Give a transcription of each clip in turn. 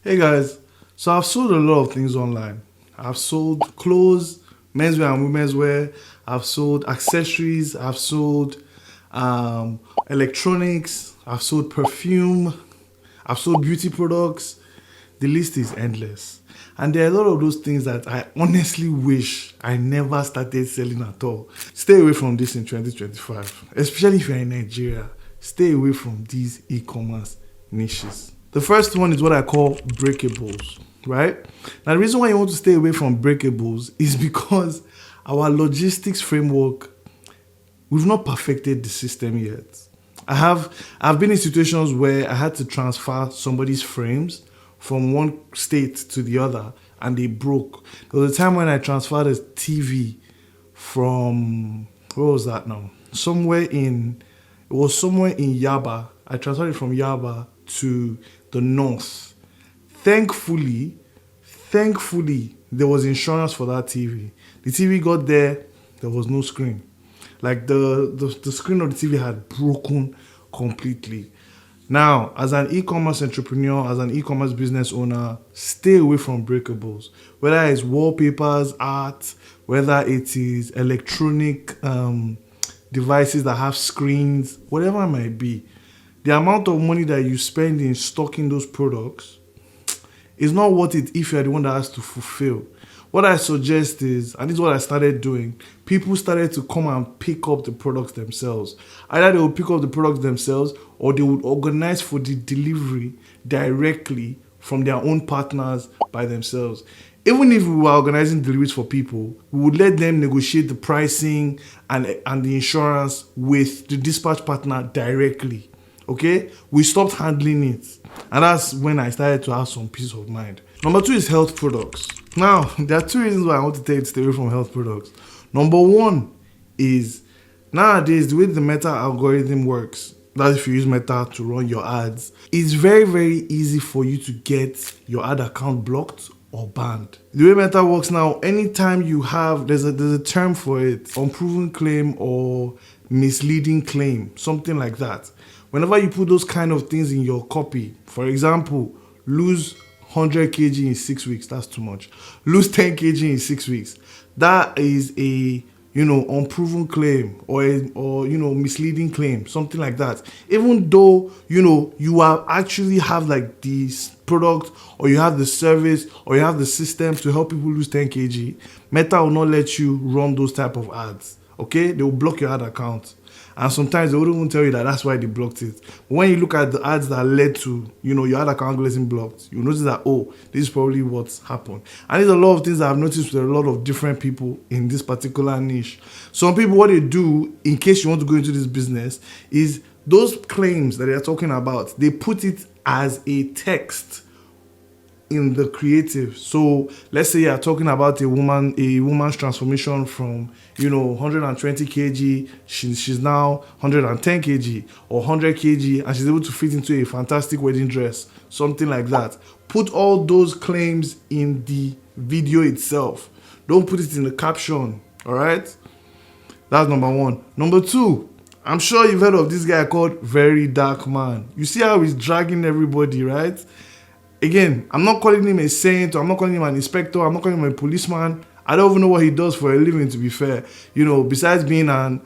Hey guys, so I've sold a lot of things online. I've sold clothes, menswear and women's wear. I've sold accessories. I've sold electronics. I've sold perfume. I've sold beauty products. The list is endless. And there are a lot of those things that I honestly wish I never started selling at all. Stay away from this in 2025, especially if you're in Nigeria. Stay away from these e-commerce niches. The first one is what I call breakables, right? Now, the reason why you want to stay away from breakables is because our logistics framework, we've not perfected the system yet. I've been in situations where I had to transfer somebody's frames from one state to the other and they broke. There was a time when I transferred a TV from, where was that now? It was somewhere in Yaba. I transferred it from Yaba to the north. Thankfully, there was insurance for that TV. The TV got there was no screen. Like the screen of the TV had broken completely. Now, as an e-commerce entrepreneur, as an e-commerce business owner, stay away from breakables. Whether it's wallpapers, art, whether it is electronic devices that have screens, whatever it might be. The amount of money that you spend in stocking those products is not worth it if you're the one that has to fulfill. What I suggest is, and this is what I started doing, people started to come and pick up the products themselves. Either they would pick up the products themselves or they would organize for the delivery directly from their own partners by themselves. Even if we were organizing deliveries for people, we would let them negotiate the pricing and the insurance with the dispatch partner directly. Okay? We stopped handling it. And that's when I started to have some peace of mind. Number 2 is health products. Now, there are 2 reasons why I want to tell you to stay away from health products. Number 1 is nowadays the way the Meta algorithm works, that's if you use Meta to run your ads, it's very, very easy for you to get your ad account blocked or banned. The way Meta works now, anytime you have, there's a term for it, unproven claim or misleading claim, something like that. Whenever you put those kind of things in your copy, for example, lose 100 kg in 6 weeks, that's too much. Lose 10 kg in 6 weeks. That is a, unproven claim or misleading claim, something like that. Even though, you actually have like this product or you have the service or you have the system to help people lose 10 kg, Meta will not let you run those type of ads. Okay? They will block your ad account. And sometimes they wouldn't even tell you that that's why they blocked it. But when you look at the ads that led to, your ad account getting blocked, you notice that, this is probably what's happened. And there's a lot of things that I've noticed with a lot of different people in this particular niche. Some people, what they do, in case you want to go into this business, is those claims that they're talking about, they put it as a text in the creative. So let's say you're talking about a woman's transformation from 120 kg, she's now 110 kg or 100 kg, and she's able to fit into a fantastic wedding dress, something like that. Put all those claims in the video itself. Don't put it in the caption. All right, that's number 1. Number 2, I'm sure you've heard of this guy called Very Dark Man. You see how he's dragging everybody, right? Again, I'm not calling him a saint, or I'm not calling him an inspector, I'm not calling him a policeman. I don't even know what he does for a living, to be fair. Besides being a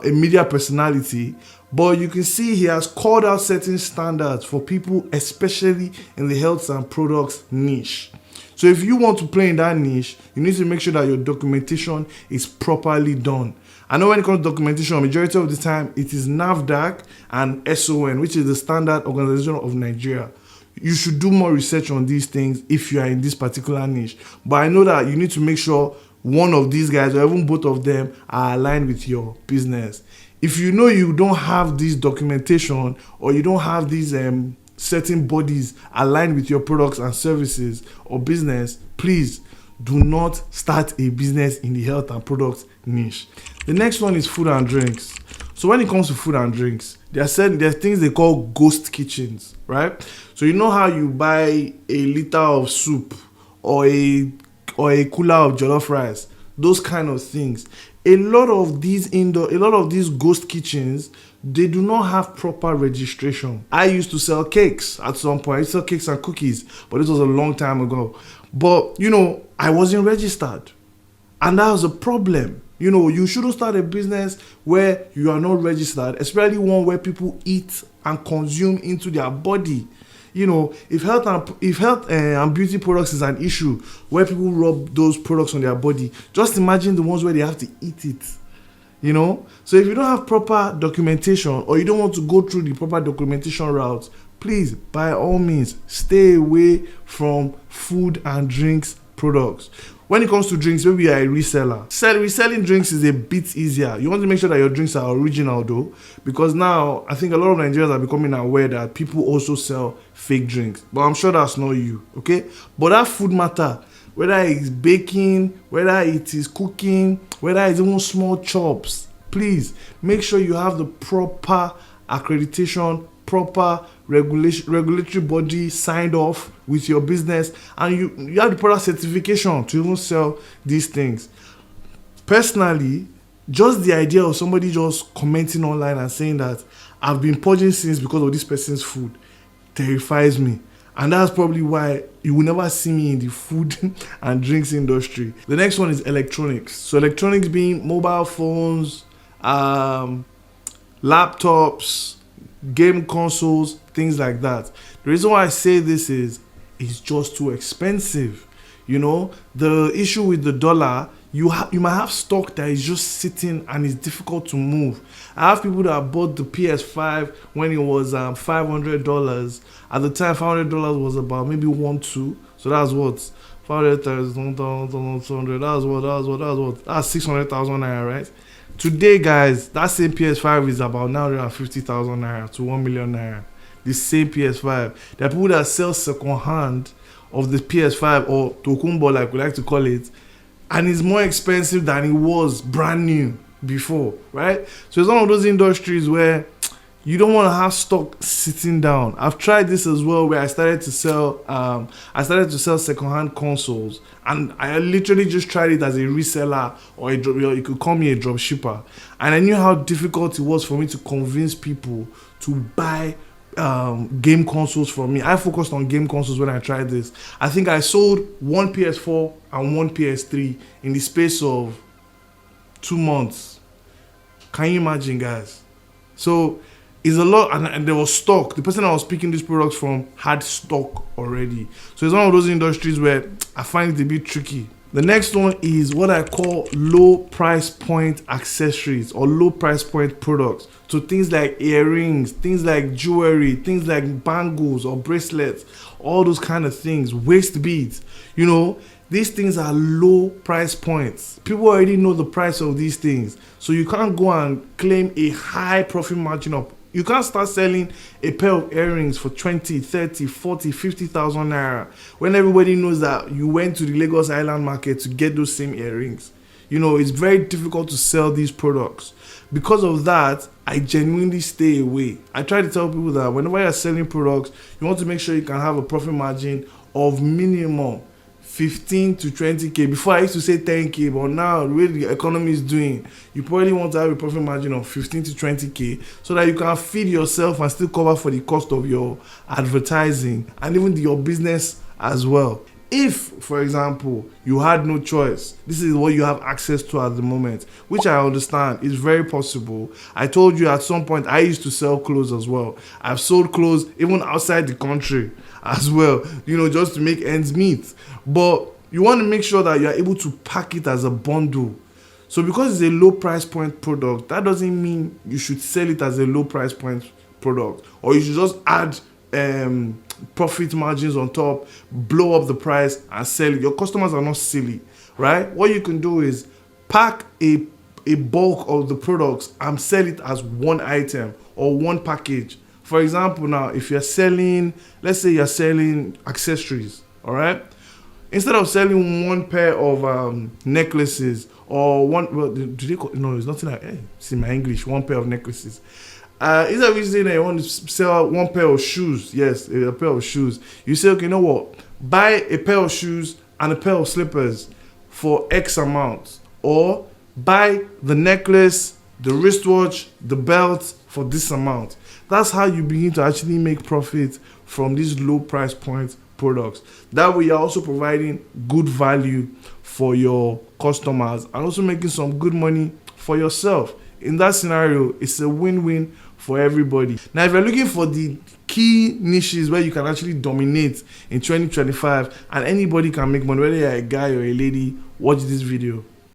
media personality. But you can see he has called out certain standards for people, especially in the health and products niche. So if you want to play in that niche, you need to make sure that your documentation is properly done. I know when it comes to documentation, majority of the time, it is NAFDAC and SON, which is the Standard Organization of Nigeria. You should do more research on these things if you are in this particular niche. But I know that you need to make sure one of these guys or even both of them are aligned with your business. If you know you don't have this documentation or you don't have these certain bodies aligned with your products and services or business, please do not start a business in the health and products niche. The next one is food and drinks. So when it comes to food and drinks, there's things they call ghost kitchens, right? So you know how you buy a liter of soup or a cooler of jollof rice, those kind of things. A lot of these ghost kitchens they do not have proper registration. I used to sell cakes at some point. I used to sell cakes and cookies, but this was a long time ago. But, I wasn't registered. And that was a problem. You shouldn't start a business where you are not registered, especially one where people eat and consume into their body. If health and beauty products is an issue where people rub those products on their body, just imagine the ones where they have to eat it. So if you don't have proper documentation, or you don't want to go through the proper documentation route, please, by all means, stay away from food and drinks products. When it comes to drinks, maybe you're a reseller. Reselling drinks is a bit easier. You want to make sure that your drinks are original though, because now I think a lot of Nigerians are becoming aware that people also sell fake drinks. But I'm sure that's not you, okay? But that food matter, whether it's baking, whether it is cooking, whether it's even small chops, please make sure you have the proper accreditation, proper regulatory body signed off with your business, and you have the proper certification to even sell these things. Personally, just the idea of somebody just commenting online and saying that I've been purging sins because of this person's food terrifies me. And that's probably why you will never see me in the food and drinks industry. The next one is electronics. So electronics being mobile phones, laptops, game consoles, things like that. The reason why I say this is it's just too expensive. The issue with the dollar, you might have stock that is just sitting and it's difficult to move. I have people that bought the PS5 when it was $500. At the time, $500 was about maybe 1.2. So that's what 500 times 1,200. That's 600,000 naira, right? Today, guys, that same PS5 is about 950,000 naira to 1 million naira. The same PS5. There are people that sell second hand of the PS5, or tokumbo like we like to call it, and it's more expensive than it was brand new before, right? So it's one of those industries where you don't want to have stock sitting down. I've tried this as well, where I started to sell second-hand consoles, and I literally just tried it as a reseller, or you could call me a drop shipper, and I knew how difficult it was for me to convince people to buy game consoles from me. I focused on game consoles when I tried this. I think I sold one PS4 and one PS3 in the space of 2 months. Can you imagine, guys? So it's a lot, and there was stock. The person I was picking these products from had stock already. So it's one of those industries where I find it a bit tricky. The next one is what I call low price point accessories or low price point products. So things like earrings, things like jewelry, things like bangles or bracelets, all those kind of things, waist beads. These things are low price points. People already know the price of these things. So you can't go and claim a high profit margin up. You can't start selling a pair of earrings for 20, 30, 40, 50,000 naira when everybody knows that you went to the Lagos Island market to get those same earrings. It's very difficult to sell these products. Because of that, I genuinely stay away. I try to tell people that whenever you're selling products, you want to make sure you can have a profit margin of minimum 15 to 20k. Before I used to say 10k, but now the way the economy is doing, you probably want to have a profit margin of 15 to 20k so that you can feed yourself and still cover for the cost of your advertising and even your business as well. If, for example, you had no choice, this is what you have access to at the moment, which I understand is very possible. I told you at some point I used to sell clothes as well. I've sold clothes even outside the country as well, just to make ends meet. But you want to make sure that you are able to pack it as a bundle. So because it's a low price point product, that doesn't mean you should sell it as a low price point product, or you should just add profit margins on top, blow up the price and sell it. Your customers are not silly, right? What you can do is pack a bulk of the products and sell it as one item or one package. For example, now if you're selling, let's say you're selling accessories, all right? Instead of selling one pair of necklaces or it's nothing like, see my English, one pair of necklaces. Instead of saying that you want to sell one pair of shoes, yes, a pair of shoes, you say, okay, you know what? Buy a pair of shoes and a pair of slippers for X amount, or buy the necklace, the wristwatch, the belt for this amount. That's how you begin to actually make profit from these low price point products. That way you're also providing good value for your customers and also making some good money for yourself. In that scenario, it's a win-win for everybody. Now, if you're looking for the key niches where you can actually dominate in 2025 and anybody can make money, whether you're a guy or a lady, watch this video.